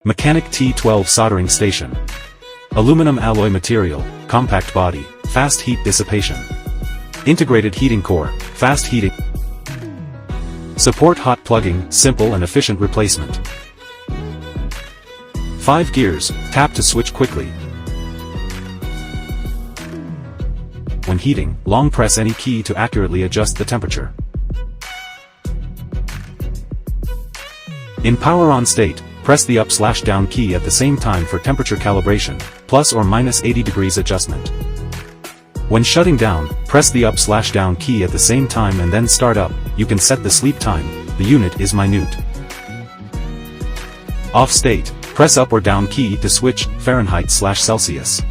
Mechanic T12 soldering station. Aluminum alloy material, compact body, fast heat dissipation. Integrated heating core, fast heating. Support hot plugging, simple and efficient replacement. 5 gears, tap to switch quickly. When heating, long press any key to accurately adjust the temperature. In power on state, press the up/down key at the same time for temperature calibration, plus or minus 80 degrees adjustment. When shutting down, press the up/down key at the same time and then start up. You can set the sleep time, the unit is minute. Off state, press up or down key to switch Fahrenheit/Celsius.